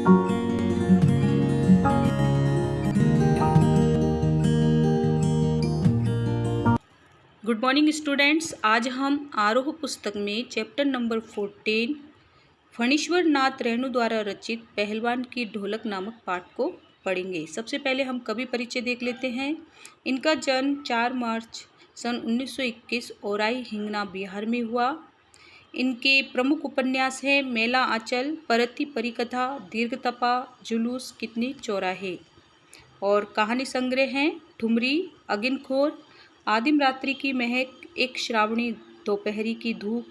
Good morning students. आज हम आरोह पुस्तक में चैप्टर नंबर 14 फणीश्वर नाथ रेणु द्वारा रचित पहलवान की ढोलक नामक पाठ को पढ़ेंगे। सबसे पहले हम कवि परिचय देख लेते हैं। इनका जन्म 4 मार्च सन 1921 औराई हिंगना बिहार में हुआ। इनके प्रमुख उपन्यास हैं मेला आंचल, परती परिकथा, दीर्घतपा, जुलूस, कितनी चौराहे। और कहानी संग्रह हैं ठुमरी, अगिनखोर, आदिम रात्रि की महक, एक श्रावणी दोपहरी की धूप।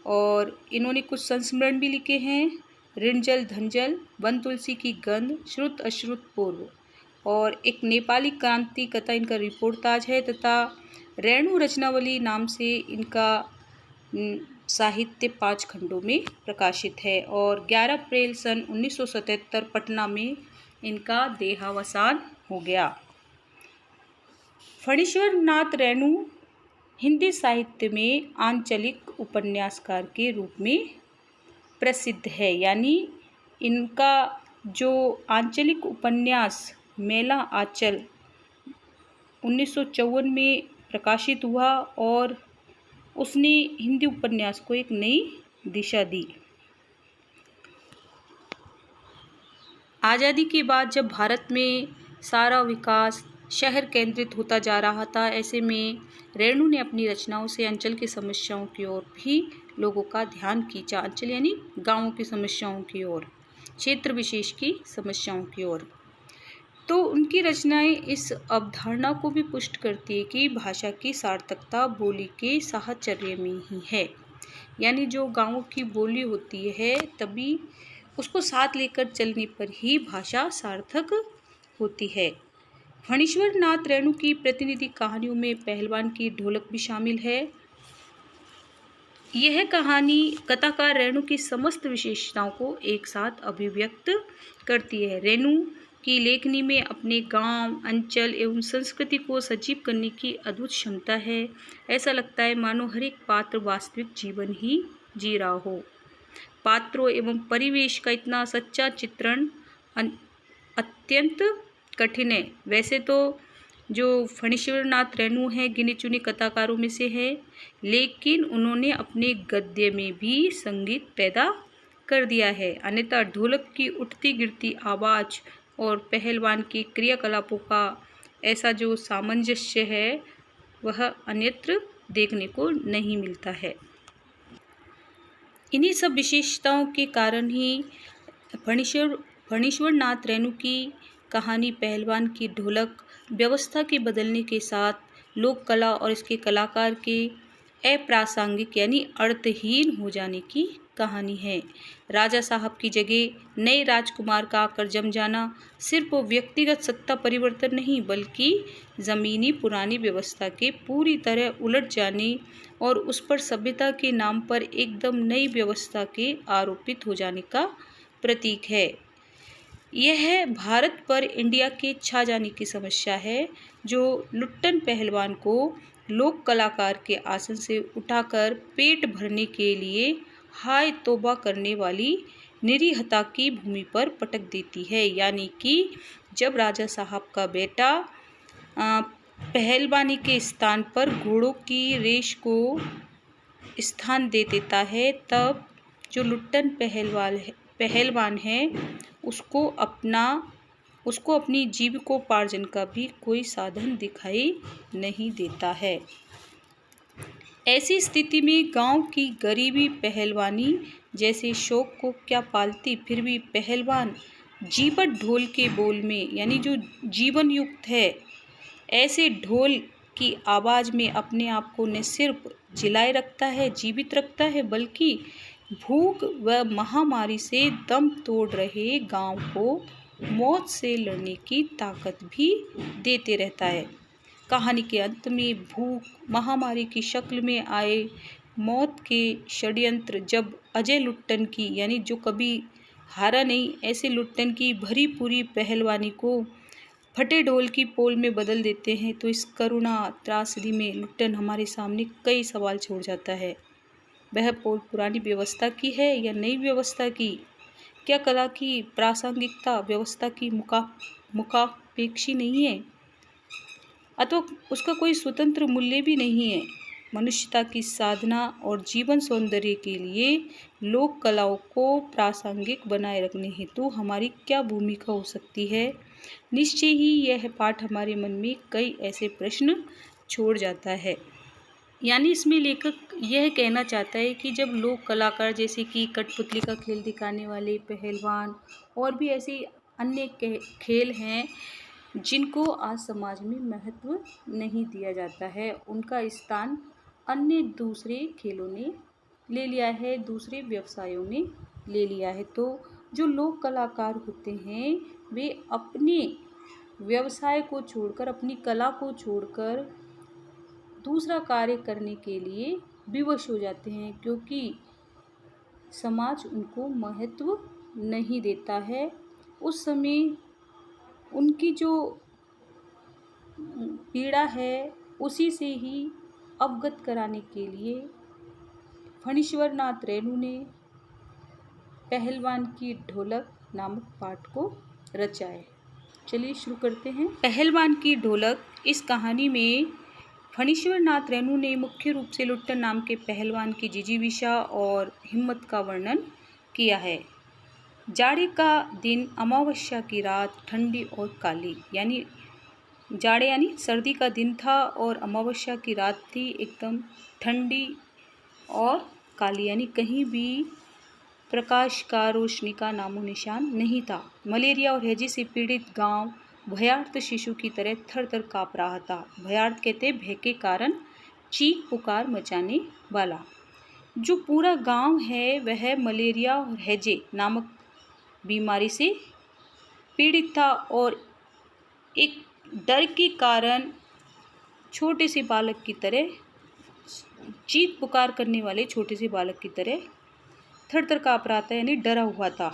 और इन्होंने कुछ संस्मरण भी लिखे हैं, ऋणजल धनजल, वन तुलसी की गंध, श्रुत अश्रुत पूर्व। और एक नेपाली क्रांति कथा इनका रिपोर्टाज है तथा रेणु रचनावली नाम से इनका साहित्य 5 खंडों में प्रकाशित है। और 11 अप्रैल सन 1977 पटना में इनका देहावसान हो गया। फणीश्वर नाथ रेणु हिंदी साहित्य में आंचलिक उपन्यासकार के रूप में प्रसिद्ध है। यानी इनका जो आंचलिक उपन्यास मेला आंचल 1954 में प्रकाशित हुआ और उसने हिंदी उपन्यास को एक नई दिशा दी। आज़ादी के बाद जब भारत में सारा विकास शहर केंद्रित होता जा रहा था, ऐसे में रेणु ने अपनी रचनाओं से अंचल की समस्याओं की ओर भी लोगों का ध्यान खींचा। अंचल यानी गांवों की समस्याओं की ओर, क्षेत्र विशेष की समस्याओं की ओर। तो उनकी रचनाएं इस अवधारणा को भी पुष्ट करती है कि भाषा की सार्थकता बोली के साहचर्य में ही है। यानी जो गाँवों की बोली होती है तभी उसको साथ लेकर चलने पर ही भाषा सार्थक होती है। फणीश्वर नाथ रेणु की प्रतिनिधि कहानियों में पहलवान की ढोलक भी शामिल है। यह कहानी कथाकार रेणु की समस्त विशेषताओं को एक साथ अभिव्यक्त करती है। रेणु की लेखनी में अपने गांव, अंचल एवं संस्कृति को सजीव करने की अद्भुत क्षमता है। ऐसा लगता है मानो हर एक पात्र वास्तविक जीवन ही जी रहा हो। पात्रों एवं परिवेश का इतना सच्चा चित्रण अत्यंत कठिन है। वैसे तो जो फणीश्वर नाथ रेणु हैं गिने चुने कथाकारों में से है, लेकिन उन्होंने अपने गद्य में भी संगीत पैदा कर दिया है। अन्यथा ढोलक की उठती गिरती आवाज़ और पहलवान के क्रियाकलापों का ऐसा जो सामंजस्य है वह अन्यत्र देखने को नहीं मिलता है। इन्हीं सब विशेषताओं के कारण ही फणीश्वर नाथ रेणु की कहानी पहलवान की ढोलक व्यवस्था के बदलने के साथ लोक कला और इसके कलाकार के अप्रासंगिक यानी अर्थहीन हो जाने की कहानी है। राजा साहब की जगह नए राजकुमार का आकर जम जाना सिर्फ व्यक्तिगत सत्ता परिवर्तन नहीं बल्कि ज़मीनी पुरानी व्यवस्था के पूरी तरह उलट जाने और उस पर सभ्यता के नाम पर एकदम नई व्यवस्था के आरोपित हो जाने का प्रतीक है। यह भारत पर इंडिया के छा जाने की समस्या है, जो लुट्टन पहलवान को लोक कलाकार के आसन से उठाकर पेट भरने के लिए हाय तौबा करने वाली निरीहता की भूमि पर पटक देती है। यानी कि जब राजा साहब का बेटा पहलवानी के स्थान पर घोड़ों की रेस को स्थान दे देता है, तब जो लुट्टन पहलवान है उसको अपनी जीविकोपार्जन का भी कोई साधन दिखाई नहीं देता है। ऐसी स्थिति में गांव की गरीबी पहलवानी जैसे शौक को क्या पालती, फिर भी पहलवान जीवट ढोल के बोल में यानी जो जीवन युक्त है ऐसे ढोल की आवाज़ में अपने आप को न सिर्फ जिलाए रखता है, जीवित रखता है, बल्कि भूख व महामारी से दम तोड़ रहे गांव को मौत से लड़ने की ताकत भी देते रहता है। कहानी के अंत में भूख महामारी की शक्ल में आए मौत के षड्यंत्र जब अजय लुट्टन की यानी जो कभी हारा नहीं ऐसे लुट्टन की भरी पूरी पहलवानी को फटे ढोल की पोल में बदल देते हैं, तो इस करुणा त्रासदी में लुट्टन हमारे सामने कई सवाल छोड़ जाता है। वह पोल पुरानी व्यवस्था की है या नई व्यवस्था की? क्या कला की प्रासंगिकता व्यवस्था की मुखापेक्षी नहीं है, अथवा उसका कोई स्वतंत्र मूल्य भी नहीं है? मनुष्यता की साधना और जीवन सौंदर्य के लिए लोक कलाओं को प्रासंगिक बनाए रखने हेतु हमारी क्या भूमिका हो सकती है? निश्चय ही यह पाठ हमारे मन में कई ऐसे प्रश्न छोड़ जाता है। यानी इसमें लेखक यह कहना चाहता है कि जब लोक कलाकार जैसे कि कठपुतली का खेल दिखाने वाले पहलवान और भी ऐसे अन्य खेल हैं जिनको आज समाज में महत्व नहीं दिया जाता है, उनका स्थान अन्य दूसरे खेलों ने ले लिया है, दूसरे व्यवसायों ने ले लिया है। तो जो लोक कलाकार होते हैं वे अपने व्यवसाय को छोड़कर, अपनी कला को छोड़कर दूसरा कार्य करने के लिए विवश हो जाते हैं, क्योंकि समाज उनको महत्व नहीं देता है। उस समय उनकी जो पीड़ा है उसी से ही अवगत कराने के लिए फणीश्वर नाथ रेणु ने पहलवान की ढोलक नामक पाठ को रचा है। चलिए शुरू करते हैं। पहलवान की ढोलक इस कहानी में फणीश्वर नाथ रेणु ने मुख्य रूप से लुट्टन नाम के पहलवान की जिजीविषा और हिम्मत का वर्णन किया है। जाड़े का दिन, अमावस्या की रात, ठंडी और काली, यानी जाड़े यानी सर्दी का दिन था और अमावस्या की रात थी, एकदम ठंडी और काली, यानी कहीं भी प्रकाश का, रोशनी का नामो निशान नहीं था। मलेरिया और हैजे से पीड़ित गांव भयार्त शिशु की तरह थर थर काँप रहा था। भयार्त कहते भय के कारण चीख पुकार मचाने वाला। जो पूरा गांव है वह मलेरिया और हैजे नामक बीमारी से पीड़ित था और एक डर के कारण छोटे से बालक की तरह, चीख पुकार करने वाले छोटे से बालक की तरह थर थर काँप रहा था, यानी डरा हुआ था।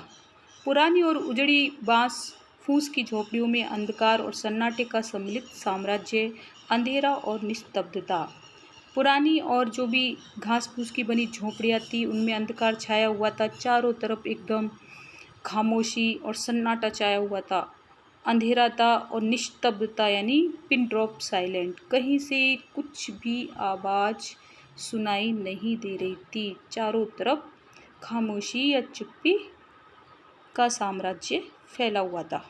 पुरानी और उजड़ी बांस फूस की झोपड़ियों में अंधकार और सन्नाटे का सम्मिलित साम्राज्य, अंधेरा और निस्तब्धता। पुरानी और जो भी घास फूस की बनी झोपड़ियाँ थी उनमें अंधकार छाया हुआ था, चारों तरफ एकदम खामोशी और सन्नाटा छाया हुआ था, अंधेरा था और निस्तब्धता यानी पिन ड्रॉप साइलेंट, कहीं से कुछ भी आवाज़ सुनाई नहीं दे रही थी। चारों तरफ खामोशी या चुप्पी का साम्राज्य फैला हुआ था।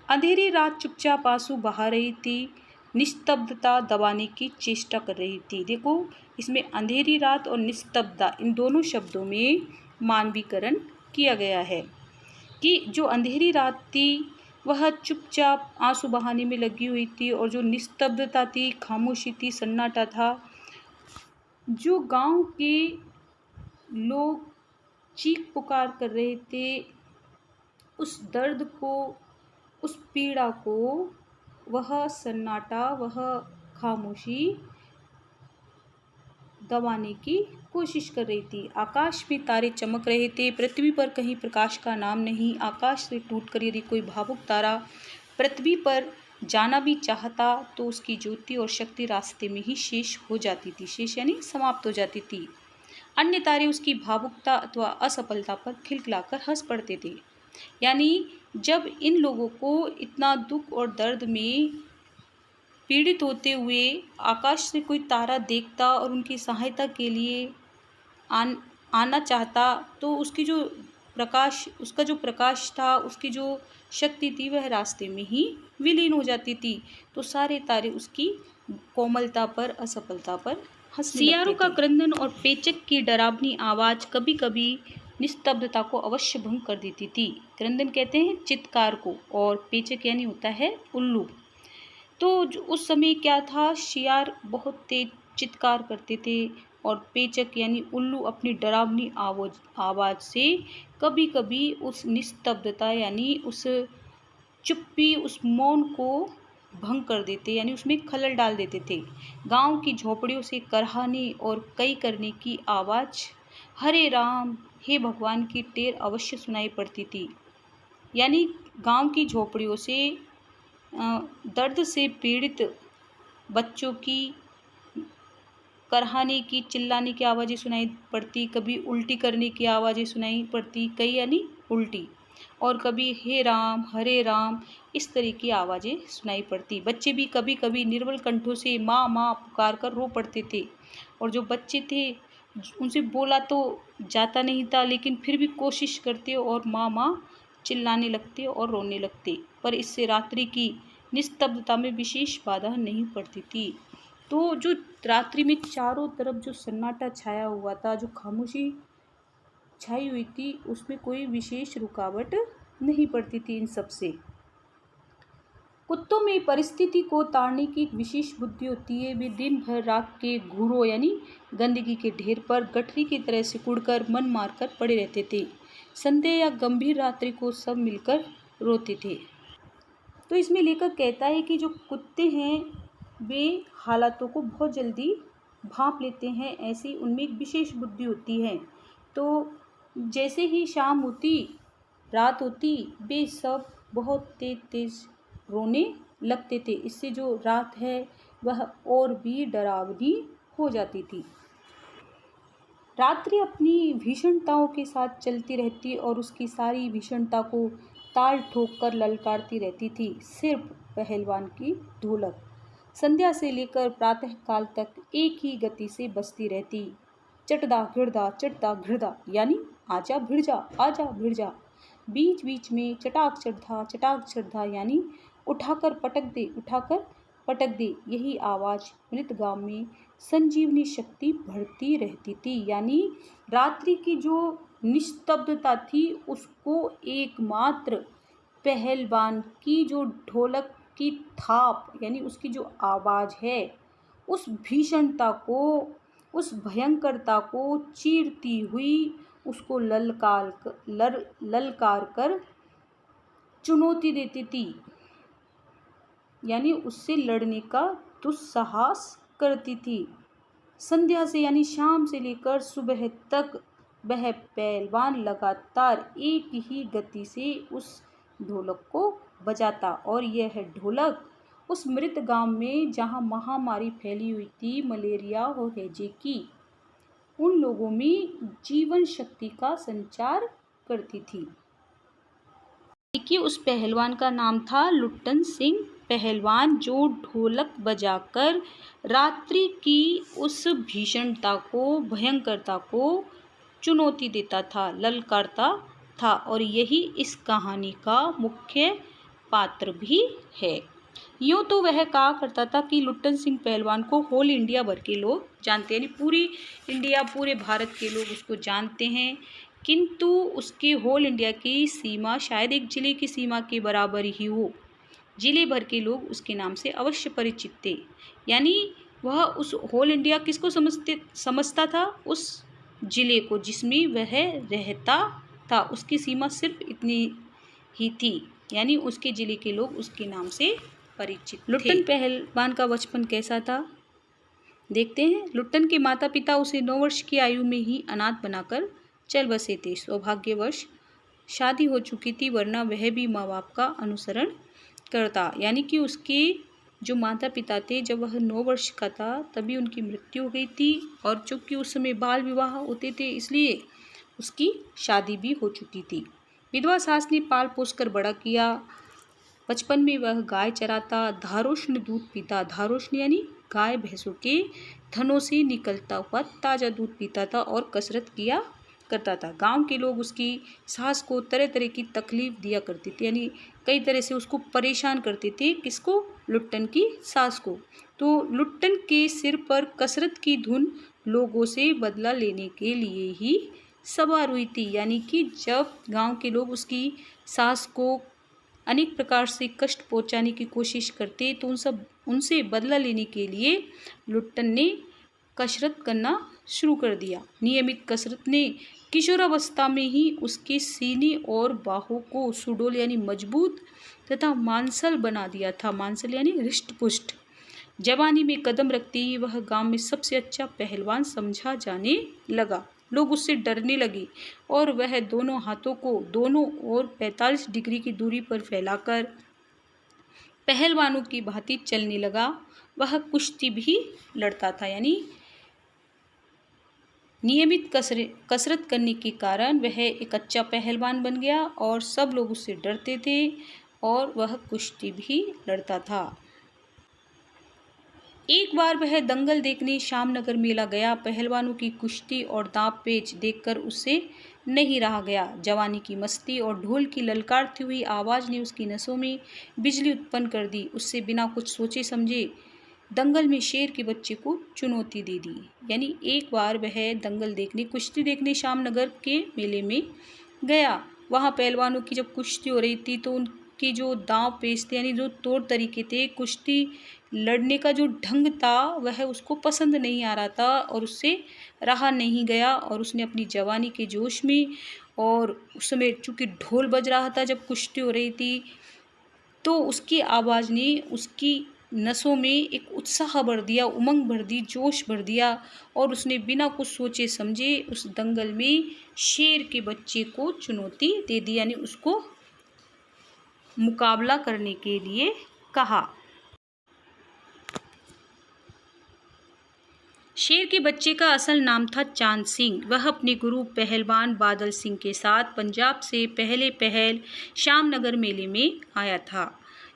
अंधेरी रात चुपचाप आंसू बहा रही थी, निस्तब्धता दबाने की चेष्टा कर रही थी। देखो, इसमें अंधेरी रात और निस्तब्धता इन दोनों शब्दों में मानवीकरण किया गया है कि जो अंधेरी रात थी वह चुपचाप आंसू बहाने में लगी हुई थी और जो निस्तब्धता थी, खामोशी थी, सन्नाटा था, जो गांव के लोग चीख पुकार कर रहे थे, उस दर्द को, उस पीड़ा को वह सन्नाटा, वह खामोशी दबाने की कोशिश कर रही थी। आकाश में तारे चमक रहे थे, पृथ्वी पर कहीं प्रकाश का नाम नहीं। आकाश से टूटकर यदि कोई भावुक तारा पृथ्वी पर जाना भी चाहता तो उसकी ज्योति और शक्ति रास्ते में ही शेष हो जाती थी। शेष यानी समाप्त हो जाती थी। अन्य तारे उसकी भावुकता अथवा असफलता पर खिलखिलाकर हंस पड़ते थे। यानी जब इन लोगों को इतना दुख और दर्द में पीड़ित होते हुए आकाश से कोई तारा देखता और उनकी सहायता के लिए आना चाहता तो उसका जो प्रकाश था, उसकी जो शक्ति थी वह रास्ते में ही विलीन हो जाती थी। तो सारे तारे उसकी कोमलता पर, असफलता पर हंसने लगते थे। सियारों का क्रंदन और पेचक की डरावनी आवाज़ कभी कभी निस्तब्धता को अवश्य भंग कर देती थी। क्रंदन कहते हैं चित्कार को और पेचक यानी होता है उल्लू। तो उस समय क्या था, शियार बहुत तेज चित्कार करते थे और पेचक यानी उल्लू अपनी डरावनी आवाज़ से कभी कभी उस निस्तब्धता यानी उस चुप्पी, उस मौन को भंग कर देते, यानी उसमें खलल डाल देते थे। गांव की झोपड़ियों से करहाने और कई करने की आवाज़, हरे राम, हे भगवान की टेर अवश्य सुनाई पड़ती थी। यानी गांव की झोपड़ियों से दर्द से पीड़ित बच्चों की करहाने की, चिल्लाने की आवाज़ें सुनाई पड़ती, कभी उल्टी करने की आवाज़ें सुनाई पड़ती, कई यानी उल्टी, और कभी हे राम हरे राम इस तरह की आवाज़ें सुनाई पड़ती। बच्चे भी कभी कभी निर्बल कंठों से माँ माँ पुकार कर रो पड़ते थे, और जो बच्चे थे उनसे बोला तो जाता नहीं था, लेकिन फिर भी कोशिश करते और माँ माँ चिल्लाने लगते और रोने लगते। पर इससे रात्रि की निस्तब्धता में विशेष बाधा नहीं पड़ती थी। तो जो रात्रि में चारों तरफ जो सन्नाटा छाया हुआ था, जो खामोशी छाई हुई थी, उसमें कोई विशेष रुकावट नहीं पड़ती थी इन सब से। कुत्तों में परिस्थिति को ताड़ने की एक विशेष बुद्धि होती है। वे दिन भर राख के घूरों यानी गंदगी के ढेर पर गठरी की तरह सिकुड़कर मन मारकर पड़े रहते थे। संध्या या गंभीर रात्रि को सब मिलकर रोते थे। तो इसमें लेखक कहता है कि जो कुत्ते हैं वे हालातों को बहुत जल्दी भांप लेते हैं, ऐसी उनमें एक विशेष बुद्धि होती है। तो जैसे ही शाम होती, रात होती, वे सब बहुत तेज तेज रोने लगते थे। इससे जो रात है वह और भी डरावनी हो जाती थी। रात्रि अपनी भीषणताओं के साथ चलती रहती और उसकी सारी भीषणता को ताल ठोक कर ललकारती रहती थी। सिर्फ पहलवान की ढोलक संध्या से लेकर प्रातः काल तक एक ही गति से बजती रहती। चटदा घिड़दा यानी आजा भिड़ जा, आजा भिड़ जा। बीच बीच में चटाक चढ़ा यानी उठाकर पटक दे। यही आवाज़ मृत गांव में संजीवनी शक्ति बढ़ती रहती थी। यानी रात्रि की जो निस्तब्धता थी उसको एकमात्र पहलवान की जो ढोलक की थाप यानी उसकी जो आवाज़ है, उस भीषणता को, उस भयंकरता को चीरती हुई उसको ललकार कर चुनौती देती थी, यानी उससे लड़ने का दुस्साहस करती थी। संध्या से यानी शाम से लेकर सुबह तक वह पहलवान लगातार एक ही गति से उस ढोलक को बजाता, और यह ढोलक उस मृत गांव में जहां महामारी फैली हुई थी मलेरिया और हैजे की, उन लोगों में जीवन शक्ति का संचार करती थी। देखिए उस पहलवान का नाम था लुट्टन सिंह पहलवान, जो ढोलक बजाकर रात्रि की उस भीषणता को, भयंकरता को चुनौती देता था, ललकारता था। और यही इस कहानी का मुख्य पात्र भी है। यूँ तो वह कहा करता था कि लुट्टन सिंह पहलवान को होल इंडिया भर के लोग जानते हैं, यानी पूरी इंडिया, पूरे भारत के लोग उसको जानते हैं, किंतु उसके होल इंडिया की सीमा शायद एक ज़िले की सीमा के बराबर ही हो। ज़िले भर के लोग उसके नाम से अवश्य परिचित थे। यानी वह उस होल इंडिया किसको समझता था? उस ज़िले को जिसमें वह रहता था, उसकी सीमा सिर्फ इतनी ही थी, यानी उसके ज़िले के लोग उसके नाम से परिचित थे। लुट्टन पहलवान का बचपन कैसा था देखते हैं। लुट्टन के माता पिता उसे 9 वर्ष की आयु में ही अनाथ बनाकर चल बसे थे। सौभाग्यवश शादी हो चुकी थी, वरना वह भी माँ बाप का अनुसरण करता। यानी कि उसके जो माता पिता थे, जब वह 9 वर्ष का था तभी उनकी मृत्यु हो गई थी, और चूँकि उस समय बाल विवाह होते थे इसलिए उसकी शादी भी हो चुकी थी। विधवा सास ने पाल पोस कर बड़ा किया। बचपन में वह गाय चराता, धारोष्ण दूध पीता। धारोष्ण यानी गाय भैंसों के थनों से निकलता हुआ ताज़ा दूध पीता था और कसरत किया करता था। गांव के लोग उसकी सास को तरह तरह की तकलीफ दिया करते थे, यानी कई तरह से उसको परेशान करते थे। किसको? लुट्टन की सास को। तो लुट्टन के सिर पर कसरत की धुन लोगों से बदला लेने के लिए ही सवार हुई थी। यानी कि जब गांव के लोग उसकी सास को अनेक प्रकार से कष्ट पहुंचाने की कोशिश करते, तो उनसे बदला लेने के लिए लुट्टन ने कसरत करना शुरू कर दिया। नियमित कसरत ने किशोरावस्था में ही उसके सीने और बाहों को सुडौल यानी मजबूत तथा मांसल बना दिया था। मांसल यानी हृष्ट पुष्ट। जवानी में कदम रखते ही वह गांव में सबसे अच्छा पहलवान समझा जाने लगा। लोग उससे डरने लगे और वह दोनों हाथों को दोनों ओर 45 डिग्री की दूरी पर फैलाकर पहलवानों की भांति चलने लगा। वह कुश्ती भी लड़ता था, यानी नियमित कसरत करने के कारण वह एक अच्छा पहलवान बन गया और सब लोग उससे डरते थे और वह कुश्ती भी लड़ता था। एक बार वह दंगल देखने श्यामनगर मेला गया। पहलवानों की कुश्ती और दांव पेच देखकर उससे नहीं रहा गया। जवानी की मस्ती और ढोल की ललकारती हुई आवाज़ ने उसकी नसों में बिजली उत्पन्न कर दी। उससे बिना कुछ सोचे समझे दंगल में शेर के बच्चे को चुनौती दे दी। यानी एक बार वह दंगल देखने, कुश्ती देखने श्यामनगर के मेले में गया। वहाँ पहलवानों की जब कुश्ती हो रही थी तो उनके जो दांव पेच थे, यानी जो तौर तरीके थे, कुश्ती लड़ने का जो ढंग था, वह उसको पसंद नहीं आ रहा था और उससे रहा नहीं गया। और उसने अपनी जवानी के जोश में, और उस समय चूँकि ढोल बज रहा था जब कुश्ती हो रही थी, तो उसकी आवाज़ ने उसकी नसों में एक उत्साह भर दिया, उमंग भर दी, जोश भर दिया और उसने बिना कुछ सोचे समझे उस दंगल में शेर के बच्चे को चुनौती दे दी, यानी उसको मुकाबला करने के लिए कहा। शेर के बच्चे का असल नाम था चांद सिंह। वह अपने गुरु पहलवान बादल सिंह के साथ पंजाब से पहले पहल श्यामनगर मेले में आया था।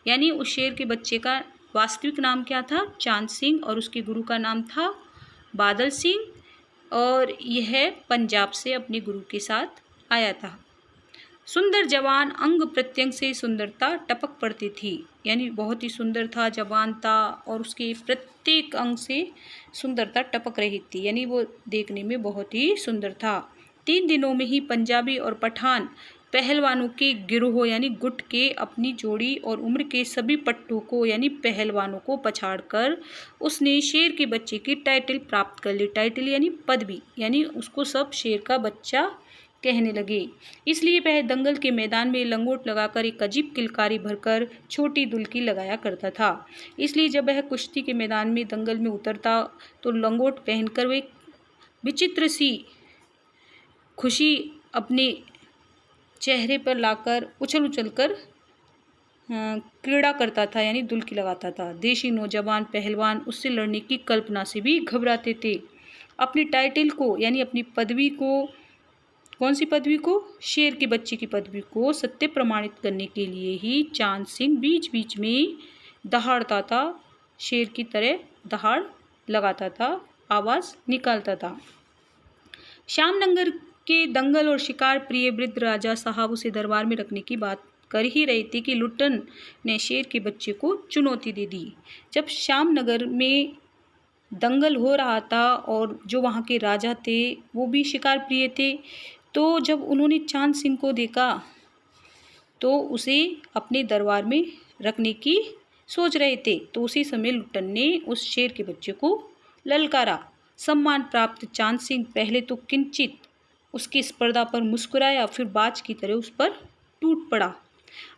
यानी उस शेर के बच्चे का वास्तविक नाम क्या था? चांद सिंह, और उसके गुरु का नाम था बादल सिंह, और यह पंजाब से अपने गुरु के साथ आया था। सुंदर जवान, अंग प्रत्यंग से सुंदरता टपक पड़ती थी। यानी बहुत ही सुंदर था, जवान था और उसके प्रत्येक अंग से सुंदरता टपक रही थी, यानी वो देखने में बहुत ही सुंदर था। 3 दिनों में ही पंजाबी और पठान पहलवानों के गिरोह यानी गुट के अपनी जोड़ी और उम्र के सभी पट्टों को यानी पहलवानों को पछाड़कर उसने शेर के बच्चे की टाइटल प्राप्त कर ली। टाइटल यानी पदवी, यानी उसको सब शेर का बच्चा कहने लगे। इसलिए वह दंगल के मैदान में लंगोट लगाकर एक अजीब किलकारी भरकर छोटी दुल्की लगाया करता था। इसलिए जब वह कुश्ती के मैदान में दंगल में उतरता तो लंगोट पहनकर वह विचित्र सी खुशी अपने चेहरे पर लाकर उछल उछल कर क्रीड़ा करता था, यानी दुल्की लगाता था। देशी नौजवान पहलवान उससे लड़ने की कल्पना से भी घबराते थे। अपनी टाइटल को यानी अपनी पदवी को, कौन सी पदवी को? शेर के बच्चे की पदवी को सत्य प्रमाणित करने के लिए ही चांद सिंह बीच बीच में दहाड़ता था, शेर की तरह दहाड़ लगाता था, आवाज़ निकालता था। श्यामनगर के दंगल और शिकार प्रिय वृद्ध राजा साहब उसे दरबार में रखने की बात कर ही रहे थे कि लुट्टन ने शेर के बच्चे को चुनौती दे दी। जब श्यामनगर में दंगल हो रहा था और जो वहाँ के राजा थे वो भी शिकार प्रिय थे, तो जब उन्होंने चांद सिंह को देखा तो उसे अपने दरबार में रखने की सोच रहे थे। तो उसी समय लुट्टन ने उस शेर के बच्चे को ललकारा। सम्मान प्राप्त चांद सिंह पहले तो किंचित उसकी स्पर्धा पर मुस्कुराया, फिर बाज की तरह उस पर टूट पड़ा।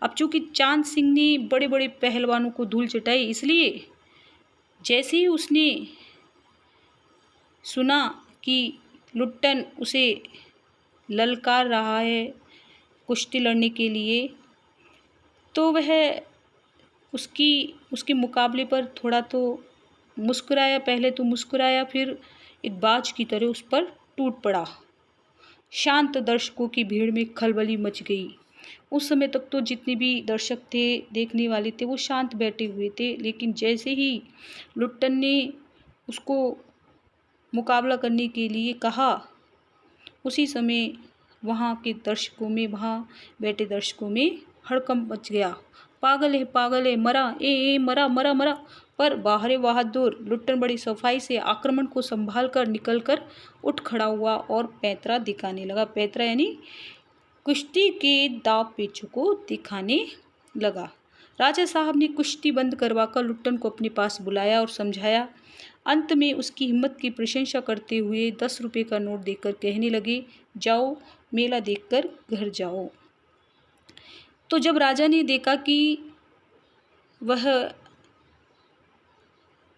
अब चूंकि चांद सिंह ने बड़े बड़े पहलवानों को धूल चटाई, इसलिए जैसे ही उसने सुना कि लुट्टन उसे ललकार रहा है कुश्ती लड़ने के लिए, तो वह उसके मुकाबले पर थोड़ा तो मुस्कुराया, पहले तो मुस्कुराया, फिर एक बाज की तरह उस पर टूट पड़ा। शांत दर्शकों की भीड़ में खलबली मच गई। उस समय तक तो जितने भी दर्शक थे, देखने वाले थे, वो शांत बैठे हुए थे, लेकिन जैसे ही लुट्टन ने उसको मुकाबला करने के लिए कहा, उसी समय वहाँ के दर्शकों में, वहाँ बैठे दर्शकों में हड़कंप मच गया। पागल है, मरा, मरा मरा मरा। पर बाहरे बहादुर लुट्टन बड़ी सफाई से आक्रमण को संभाल कर निकल कर उठ खड़ा हुआ और पैंतरा दिखाने लगा। पैंतरा यानी कुश्ती के दाव पेचों को दिखाने लगा। राजा साहब ने कुश्ती बंद करवाकर लुट्टन को अपने पास बुलाया और समझाया। अंत में उसकी हिम्मत की प्रशंसा करते हुए 10 रुपये का नोट देकर कहने लगे, जाओ मेला देखकर घर जाओ। तो जब राजा ने देखा कि वह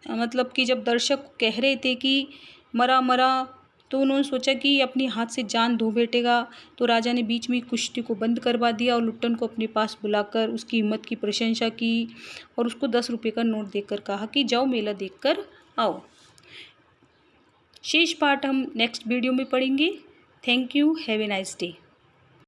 मतलब कि जब दर्शक कह रहे थे कि मरा मरा, तो उन्होंने सोचा कि अपने हाथ से जान धो बैठेगा। तो राजा ने बीच में कुश्ती को बंद करवा दिया और लुट्टन को अपने पास बुलाकर उसकी हिम्मत की प्रशंसा की और उसको 10 रुपये का नोट देकर कहा कि जाओ मेला देखकर आओ। शेष पार्ट हम नेक्स्ट वीडियो में पढ़ेंगे। Thank you, have a nice day.